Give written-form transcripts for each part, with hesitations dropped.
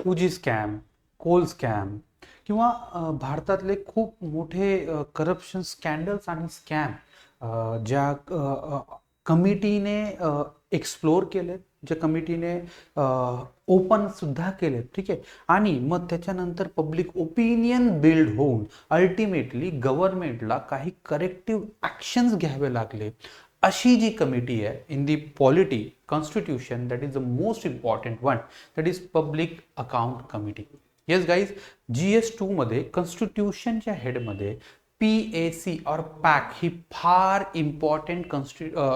To G scam, coal scam किंवा भारतातले खूप मोठे करप्शन स्कॅन्डल्स आणि स्कॅम ज्या कमिटीने एक्सप्लोर केलेत, ज्या कमिटीने ओपन सुद्धा केलेत, ठीक आहे. आणि मग त्याच्यानंतर पब्लिक ओपिनियन बिल्ड होऊन अल्टिमेटली गव्हर्नमेंटला काही करेक्टिव्ह ॲक्शन्स घ्यावे लागले. अशी जी कमिटी आहे in the polity constitution, that is the most important one, that is public account committee. Yes guys, GS2 मध्ये कॉन्स्टिट्यूशनच्या हेडमध्ये PAC और पॅक ही फार इम्पॉर्टंट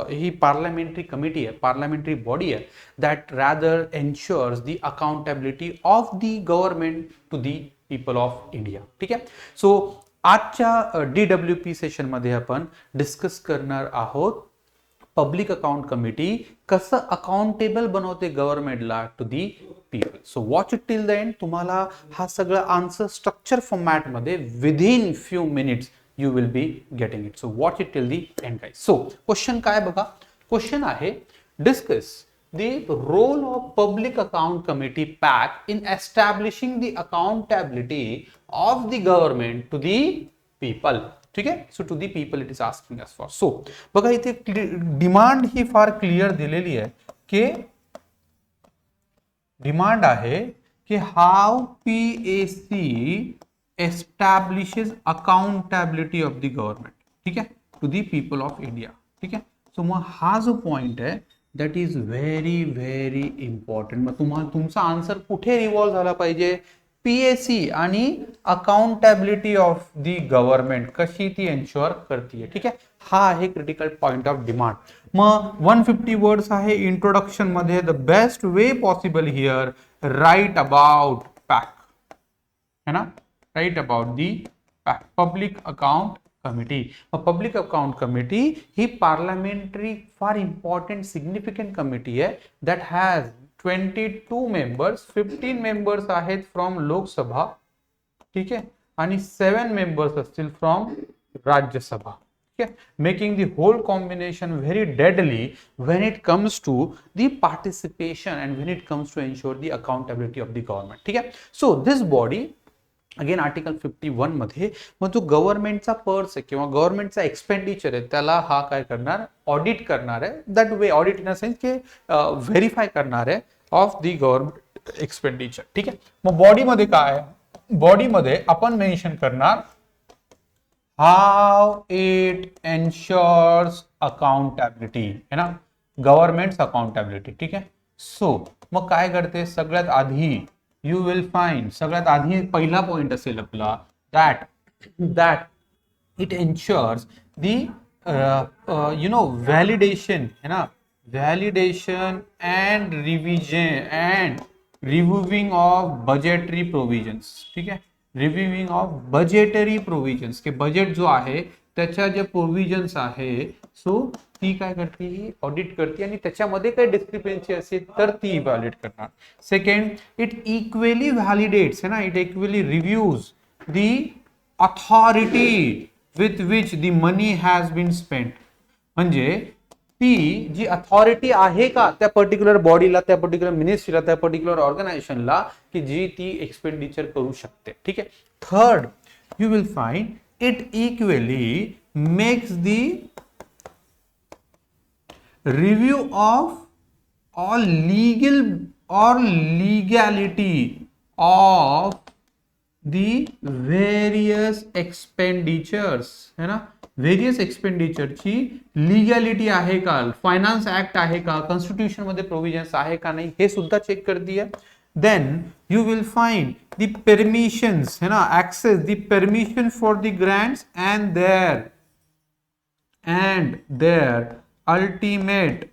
ही पार्लमेंटरी कमिटी आहे, पार्लमेंटरी बॉडी आहे, that rather ensures the accountability of the government to the people of India. ठीक आहे. सो आजच्या DWP सेशनमध्ये आपण डिस्कस करणार आहोत पब्लिक अकाउंट कमिटी कसं अकाउंटेबल बनवते गव्हर्नमेंटला to the people. So watch it till the end. तुम्हाला हा सगळं आन्सर स्ट्रक्चर फॉर्मॅटमध्ये within few minutes you will be getting it. So watch it till the end guys. So question काय बघा. Question आहे discuss the role of public account committee PAC in establishing the accountability of the government to the people. ठीक आहे. So to the people it is asking us for. So बघा इथे demand ही फार clear दिलेली आहे की demand आहे की how PAC establishes accountability of the government, ठीक आहे, to the people of India. ठीक आहे. सो मग हा जो पॉइंट आहे that is very very important. मग तुम्हाला तुमचा आन्सर कुठे रिव्हॉल्व झाला पाहिजे. PAC आणि अकाउंटेबिलिटी ऑफ दी गव्हर्नमेंट कशी ती एन्श्युअर करते. ठीक आहे. हा आहे क्रिटिकल पॉइंट ऑफ डिमांड. मग 150 वर्ड्स आहे इंट्रोडक्शन मध्ये. The best way possible here, right about PAC, है ना, right about the PAC public account committee. Public account committee ही parliamentary far important significant committee आहे दॅट हॅज 22 मेंबर्स. 15 मेंबर्स आहेत from Lok Sabha, ठीक आहे, आणि 7 मेंबर्स असतील फ्रॉम राज्यसभा. ठीक आहे. Making the whole combination very deadly when it comes to the participation and when it comes to ensure the accountability of the government. ठीक आहे. So this body again article 51 मध्ये मग जो गव्हर्नमेंटचा पर्स आहे किंवा गव्हर्नमेंटचा एक्सपेंडिचर आहे त्याला हा काय करणार, ऑडिट करणार आहे. That way audit in a sense की व्हेरीफाय करणार आहे ऑफ दी गव्हर्नमेंट एक्सपेंडिचर. ठीक आहे. मग बॉडीमध्ये काय, बॉडीमध्ये आपण मेन्शन करणार हाऊ इट एन्श्योर्स अकाउंटेबिलिटी, है ना, गव्हर्नमेंट अकाउंटेबिलिटी. ठीक आहे. सो मग काय करते, सगळ्यात आधी यू विल फाइंड, सगळ्यात आधी पहिला पॉइंट असेल आपला that it ensures the validation, है ना, validation and revision and reviewing of budgetary provisions. ठीक आहे. रिव्ह्यूइंग ऑफ बजेटरी प्रोव्हिजन्स, की बजेट जो आहे त्याच्या ज्या प्रोव्हिजन्स आहे सो ती काय करते, ही ऑडिट करते आणि त्याच्यामध्ये काही डिस्क्रिपन्सी असेल तर ती इव्हॅल्युएट करणार. सेकंड, इट इक्वली व्हॅलिडेट्स, है ना, it equally reviews the authority with which the money has been spent. म्हणजे ती जी अथॉरिटी आहे का त्या पर्टिक्युलर बॉडीला, त्या पर्टिक्युलर मिनिस्ट्रीला, त्या पर्टिक्युलर ऑर्गनायझेशनला की जी ती एक्सपेंडिचर करू शकते. ठीक आहे. Third, you will find it equally makes the review of all legal or legality of the various expenditures, है ना, व्हेरियस एक्सपेंडिचरची लिगॅलिटी आहे का, फायनान्स ऍक्ट आहे का, कॉन्स्टिट्यूशन मध्ये प्रोव्हिजन्स आहे का नाही हे सुद्धा चेक करते. Then you will find the permissions, है ना, access the permission for the grants and their ultimate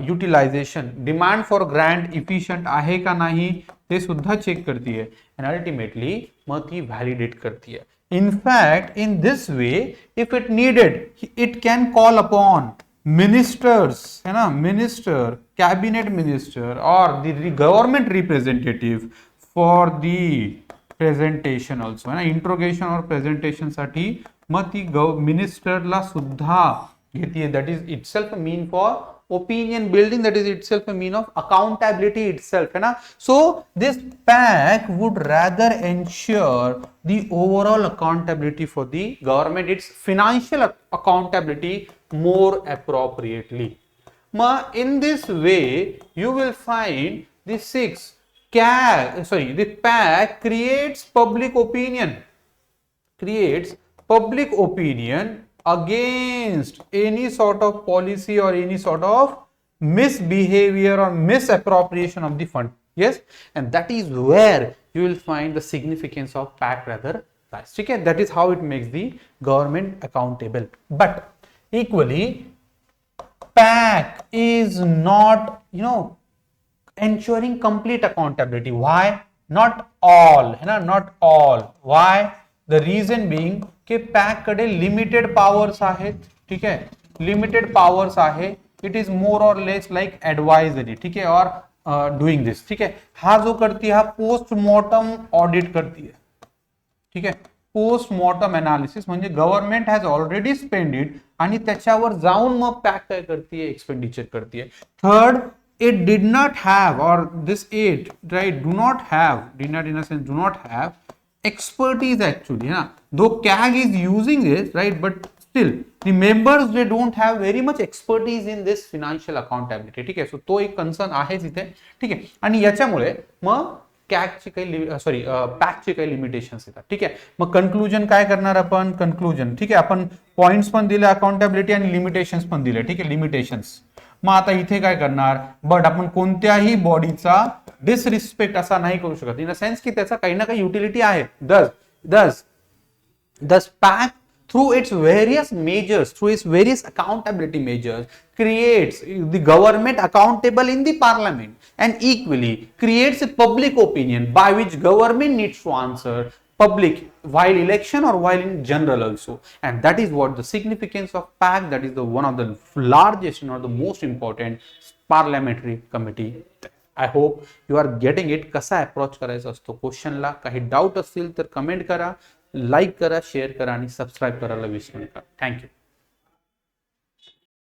utilisation. Demand for grant efficient आहे का नाही ते सुद्धा चेक करते अँड अल्टिमेटली मग ती व्हॅलिडेट करते. In fact in this way if it needed it can call upon ministers, है ना, मिनिस्टर, कॅबिनेट मिनिस्टर और the government representative for the presentation also, है ना, इंट्रोगेशन और प्रेझेंटेशन साठी मग ती मिनिस्टरला सुद्धा घेते. That is itself mean for opinion building, that is itself a mean of accountability itself, है ना. So this pact would rather ensure the overall accountability for the government, its financial accountability more appropriately. In this way, you will find the the pact creates public opinion against any sort of policy or any sort of misbehavior or misappropriation of the fund. Yes, and that is where you will find the significance of pact rather lies. Okay, that is how it makes the government accountable. But equally, pact is not, ensuring complete accountability. Why? Not all, है ना, not all. Why? The reason being कि pack कडे limited powers आहेत, ठीक आहे, limited powers आहे. It is more और लेस like advisory, ठीक है, और डुइंग दिस, ठीक है. हा जो करती है, हा पोस्टमॉर्टम ऑडिट करती है, ठीक आहे. पोस्टमॉर्टम एनालिसिस म्हणजे government has already spend it आणि त्याच्यावर जाऊन मग पॅक काय करते, एक्सपेंडिचर करते. Third, it did not have, or this aid, right, do not have expertise actually, yeah. Though CAG is using it, right, but still the members, they don't have very much expertise in this financial accountability, ठीक आहे. So तो एक concern आहेच इथे, ठीक आहे. आणि याच्यामुळे मग पॅकची काही लिमिटेशन्स येतात, ठीक आहे. मग कन्क्लुजन काय करणार आपण, कन्क्लुजन, ठीक आहे. आपण पॉइंट्स पण दिले अकाउंटेबिलिटी आणि लिमिटेशन्स पण दिले, ठीक आहे, लिमिटेशन्स. मग आता इथे काय करणार, बट आपण कोणत्याही बॉडीचा डिसरिस्पेक्ट असा नाही करू शकत, इन अ सेन्स की त्याचा काही ना काही युटिलिटी आहे. Thus PAC through its various measures, through its various accountability measures, creates the government accountable in the parliament and equally creates a public opinion by which government needs to answer public while election or while in general also. And that is what the significance of PAC, that is the one of the largest or the most important parliamentary committee. I hope you are getting it. कसा approach करायचा असतो क्वेश्चनला. काही doubt असतील तर comment करा, like करा, share करा आणि सबस्क्राईब करायला विसरू नका. थँक्यू.